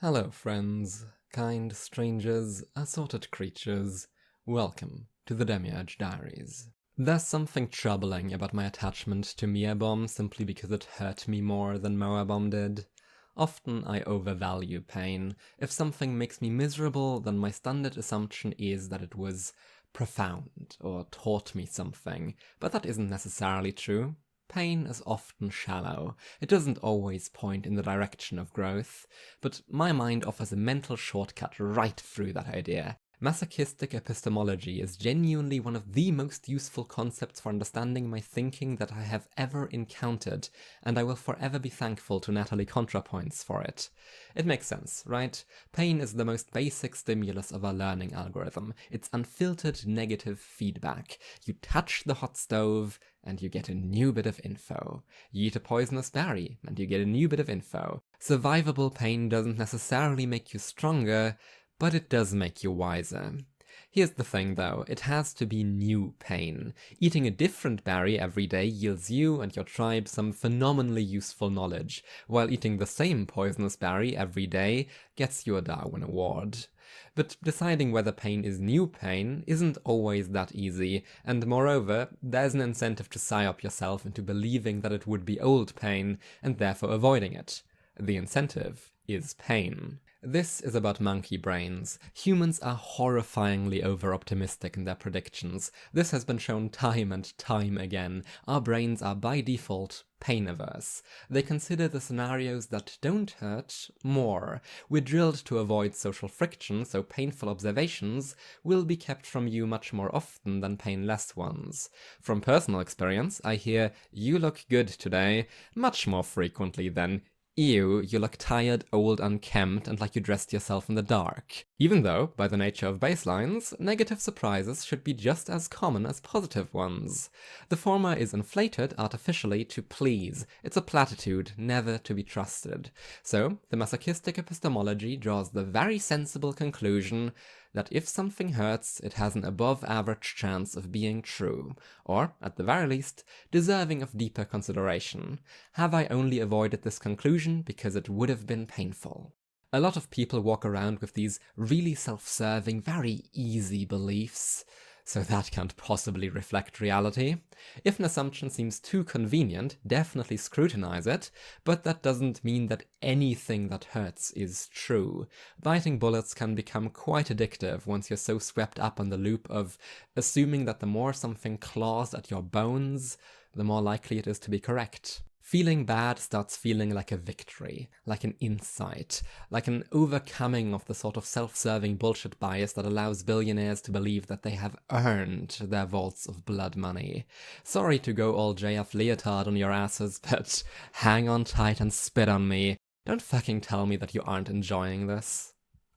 Hello friends, kind strangers, assorted creatures, welcome to the Demiurge Diaries. There's something troubling about my attachment to Mia simply because it hurt me more than Moabomb did. Often I overvalue pain. If something makes me miserable, then my standard assumption is that it was profound or taught me something, but that isn't necessarily true. Pain is often shallow. It doesn't always point in the direction of growth, but my mind offers a mental shortcut right through that idea. Masochistic epistemology is genuinely one of the most useful concepts for understanding my thinking that I have ever encountered, and I will forever be thankful to Natalie ContraPoints for it. It makes sense, right? Pain is the most basic stimulus of our learning algorithm. It's unfiltered negative feedback. You touch the hot stove, and you get a new bit of info. You eat a poisonous berry, and you get a new bit of info. Survivable pain doesn't necessarily make you stronger, but it does make you wiser. Here's the thing though, it has to be new pain. Eating a different berry every day yields you and your tribe some phenomenally useful knowledge, while eating the same poisonous berry every day gets you a Darwin Award. But deciding whether pain is new pain isn't always that easy, and moreover, there's an incentive to psyop yourself into believing that it would be old pain, and therefore avoiding it. The incentive is pain. This is about monkey brains. Humans are horrifyingly over-optimistic in their predictions. This has been shown time and time again. Our brains are by default pain-averse. They consider the scenarios that don't hurt more. We're drilled to avoid social friction, so painful observations will be kept from you much more often than painless ones. From personal experience, I hear, "You look good today," much more frequently than "Ew, you look tired, old, unkempt, and like you dressed yourself in the dark." Even though, by the nature of baselines, negative surprises should be just as common as positive ones. The former is inflated artificially to please. It's a platitude, never to be trusted. So, the masochistic epistemology draws the very sensible conclusion that if something hurts, it has an above-average chance of being true, or, at the very least, deserving of deeper consideration. Have I only avoided this conclusion because it would have been painful? A lot of people walk around with these really self-serving, very easy beliefs, so that can't possibly reflect reality. If an assumption seems too convenient, definitely scrutinize it, but that doesn't mean that anything that hurts is true. Biting bullets can become quite addictive once you're so swept up on the loop of assuming that the more something claws at your bones, the more likely it is to be correct. Feeling bad starts feeling like a victory, like an insight, like an overcoming of the sort of self-serving bullshit bias that allows billionaires to believe that they have earned their vaults of blood money. Sorry to go all JF Leotard on your asses, but hang on tight and spit on me. Don't fucking tell me that you aren't enjoying this.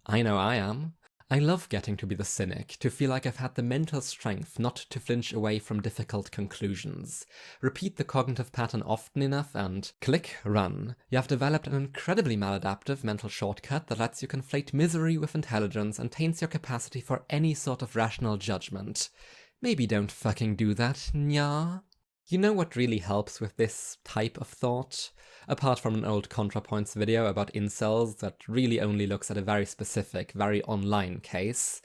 I know I am. I love getting to be the cynic, to feel like I've had the mental strength not to flinch away from difficult conclusions. Repeat the cognitive pattern often enough and click, run. You have developed an incredibly maladaptive mental shortcut that lets you conflate misery with intelligence and taints your capacity for any sort of rational judgment. Maybe don't fucking do that, nya? You know what really helps with this type of thought? Apart from an old ContraPoints video about incels that really only looks at a very specific, very online case.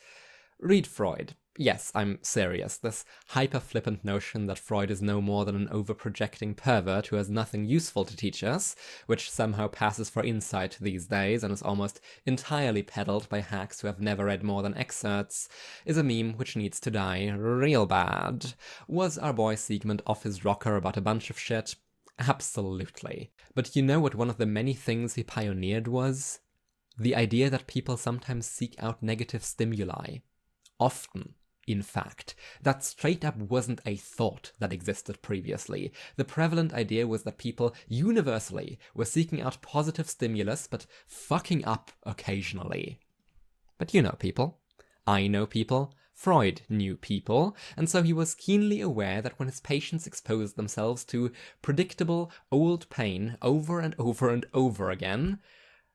Read Freud. Yes, I'm serious. This hyper-flippant notion that Freud is no more than an over-projecting pervert who has nothing useful to teach us, which somehow passes for insight these days and is almost entirely peddled by hacks who have never read more than excerpts, is a meme which needs to die real bad. Was our boy Sigmund off his rocker about a bunch of shit? Absolutely. But you know what one of the many things he pioneered was? The idea that people sometimes seek out negative stimuli. Often, in fact. That straight up wasn't a thought that existed previously. The prevalent idea was that people universally were seeking out positive stimulus but fucking up occasionally. But you know people. I know people. Freud knew people, and so he was keenly aware that when his patients exposed themselves to predictable old pain over and over and over again,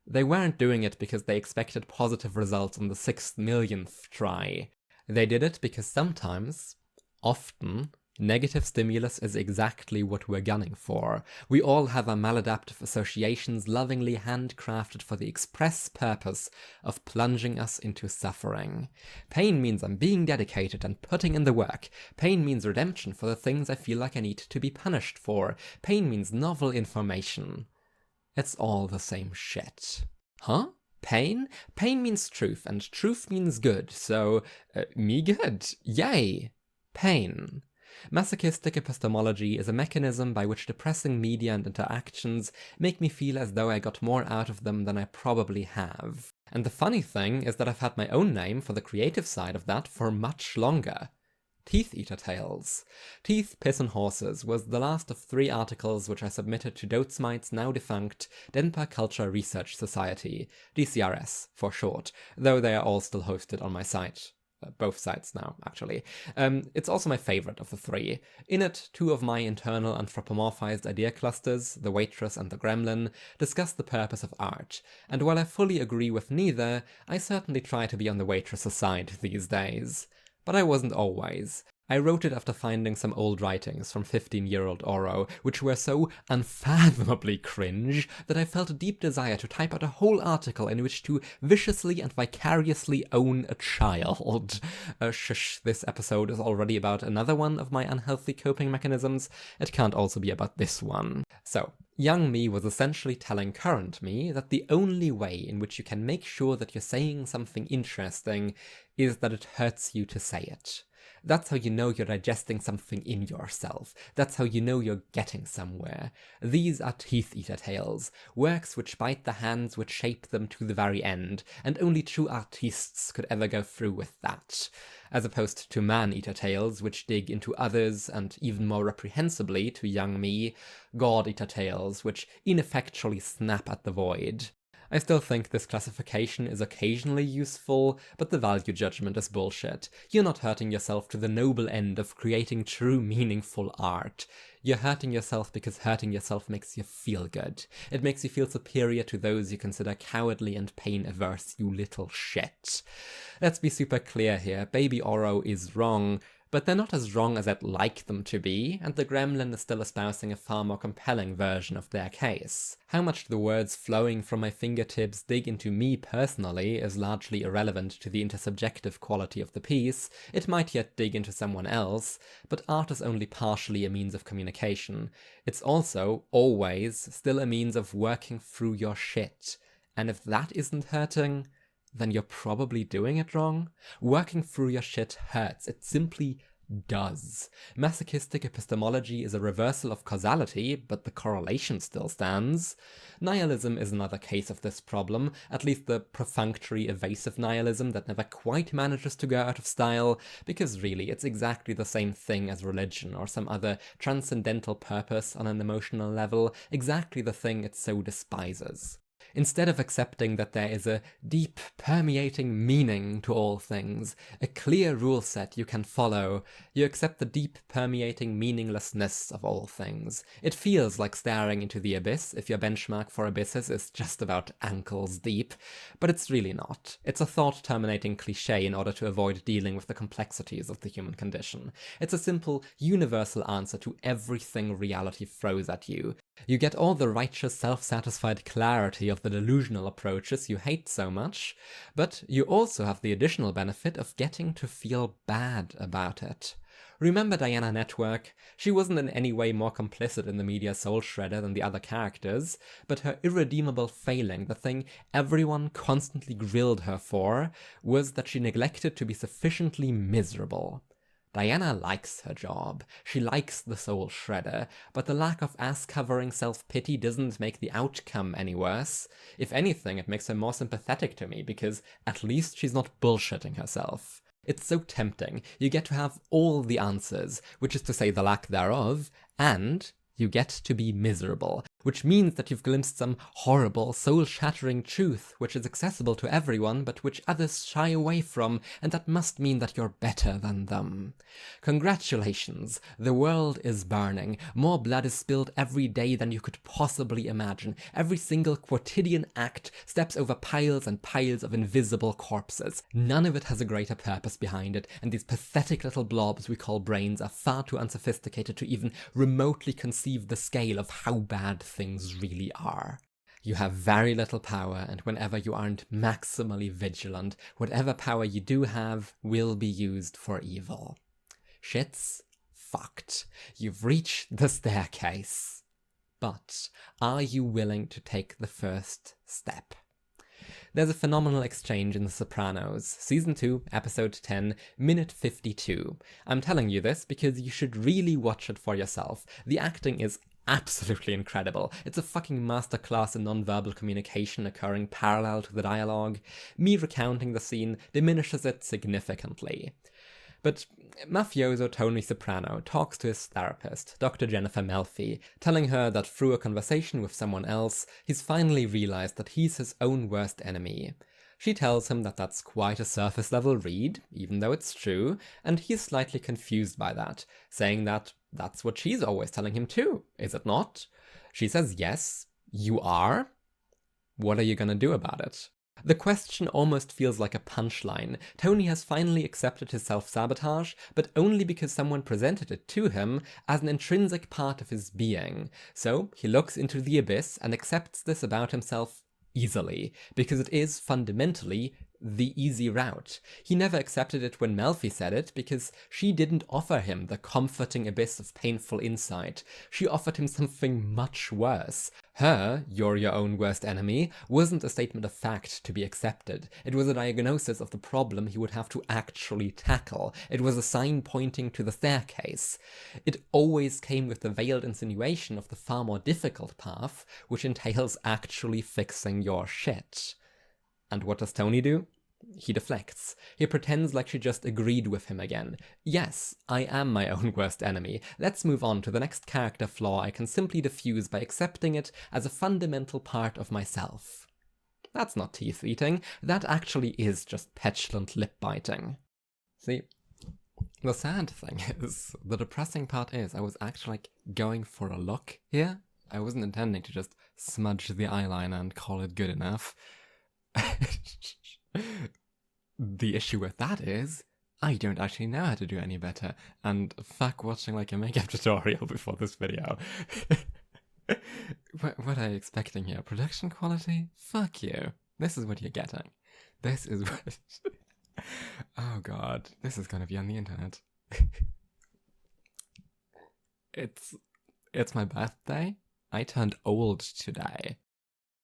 they weren't doing it because they expected positive results on the 6 millionth try. They did it because sometimes, often, Negative stimulus is exactly what we're gunning for. We all have our maladaptive associations lovingly handcrafted for the express purpose of plunging us into suffering. Pain means I'm being dedicated and putting in the work. Pain means redemption for the things I feel like I need to be punished for. Pain means novel information. It's all the same shit. Huh? Pain? Pain means truth, and truth means good, so, me good. Yay! Pain. Masochistic epistemology is a mechanism by which depressing media and interactions make me feel as though I got more out of them than I probably have. And the funny thing is that I've had my own name for the creative side of that for much longer. Teeth Eater Tales. Teeth, Piss and Horses was the last of 3 articles which I submitted to Dotesmite's now defunct Denpa Culture Research Society, DCRS for short, though they are all still hosted on my site. Both sites now, actually. It's also my favorite of the 3. In it, 2 of my internal anthropomorphized idea clusters, the waitress and the gremlin, discuss the purpose of art, and while I fully agree with neither, I certainly try to be on the waitress's side these days. But I wasn't always. I wrote it after finding some old writings from 15-year-old Oro, which were so unfathomably cringe that I felt a deep desire to type out a whole article in which to viciously and vicariously own a child. Shush, this episode is already about another one of my unhealthy coping mechanisms. It can't also be about this one. So, young me was essentially telling current me that the only way in which you can make sure that you're saying something interesting is that it hurts you to say it. That's how you know you're digesting something in yourself. That's how you know you're getting somewhere. These are Teeth Eater Tales, works which bite the hands which shape them to the very end, and only true artists could ever go through with that, as opposed to Man-Eater Tales, which dig into others, and even more reprehensibly to young me, God-Eater Tales, which ineffectually snap at the void. I still think this classification is occasionally useful, but the value judgment is bullshit. You're not hurting yourself to the noble end of creating true meaningful art. You're hurting yourself because hurting yourself makes you feel good. It makes you feel superior to those you consider cowardly and pain-averse, you little shit. Let's be super clear here, Baby Oro is wrong, but they're not as wrong as I'd like them to be, and the gremlin is still espousing a far more compelling version of their case. How much the words flowing from my fingertips dig into me personally is largely irrelevant to the intersubjective quality of the piece. It might yet dig into someone else, but art is only partially a means of communication. It's also, always, still a means of working through your shit. And if that isn't hurting, then you're probably doing it wrong. Working through your shit hurts. It simply does. Masochistic epistemology is a reversal of causality, but the correlation still stands. Nihilism is another case of this problem, at least the perfunctory, evasive nihilism that never quite manages to go out of style, because really it's exactly the same thing as religion or some other transcendental purpose on an emotional level, exactly the thing it so despises. Instead of accepting that there is a deep, permeating meaning to all things, a clear rule set you can follow, you accept the deep, permeating meaninglessness of all things. It feels like staring into the abyss if your benchmark for abysses is just about ankles deep, but it's really not. It's a thought-terminating cliché in order to avoid dealing with the complexities of the human condition. It's a simple, universal answer to everything reality throws at you. You get all the righteous, self-satisfied clarity of the delusional approaches you hate so much, but you also have the additional benefit of getting to feel bad about it. Remember Diana Network? She wasn't in any way more complicit in the media soul shredder than the other characters, but her irredeemable failing, the thing everyone constantly grilled her for, was that she neglected to be sufficiently miserable. Diana likes her job, she likes the soul shredder, but the lack of ass-covering self-pity doesn't make the outcome any worse. If anything, it makes her more sympathetic to me, because at least she's not bullshitting herself. It's so tempting. You get to have all the answers, which is to say the lack thereof, and You get to be miserable, which means that you've glimpsed some horrible, soul-shattering truth which is accessible to everyone but which others shy away from, and that must mean that you're better than them. Congratulations, the world is burning. More blood is spilled every day than you could possibly imagine. Every single quotidian act steps over piles and piles of invisible corpses. None of it has a greater purpose behind it, and these pathetic little blobs we call brains are far too unsophisticated to even remotely conceive the scale of how bad things really are. You have very little power, and whenever you aren't maximally vigilant, whatever power you do have will be used for evil. Shit's fucked. You've reached the staircase. But are you willing to take the first step? There's a phenomenal exchange in The Sopranos, Season 2, Episode 10, Minute 52. I'm telling you this because you should really watch it for yourself. The acting is absolutely incredible. It's a fucking masterclass in non-verbal communication occurring parallel to the dialogue. Me recounting the scene diminishes it significantly. But mafioso Tony Soprano talks to his therapist, Dr. Jennifer Melfi, telling her that through a conversation with someone else, he's finally realized that he's his own worst enemy. She tells him that that's quite a surface-level read, even though it's true, and he's slightly confused by that, saying that that's what she's always telling him too, is it not? She says yes, you are? What are you gonna do about it? The question almost feels like a punchline. Tony has finally accepted his self-sabotage, but only because someone presented it to him as an intrinsic part of his being. So he looks into the abyss and accepts this about himself easily, because it is fundamentally the easy route. He never accepted it when Melfi said it, because she didn't offer him the comforting abyss of painful insight. She offered him something much worse. Her, "you're your own worst enemy," wasn't a statement of fact to be accepted. It was a diagnosis of the problem he would have to actually tackle. It was a sign pointing to the staircase. It always came with the veiled insinuation of the far more difficult path, which entails actually fixing your shit. And what does Tony do? He deflects. He pretends like she just agreed with him again. Yes, I am my own worst enemy. Let's move on to the next character flaw I can simply diffuse by accepting it as a fundamental part of myself. That's not teeth-eating. That actually is just petulant lip-biting. See, the sad thing is, the depressing part is, I was actually going for a look here. I wasn't intending to just smudge the eyeliner and call it good enough. The issue with that is, I don't actually know how to do any better, and fuck watching a makeup tutorial before this video. What are you expecting here? Production quality? Fuck you. This is what you're getting. This is what... Oh god, this is gonna be on the internet. It's my birthday. I turned old today.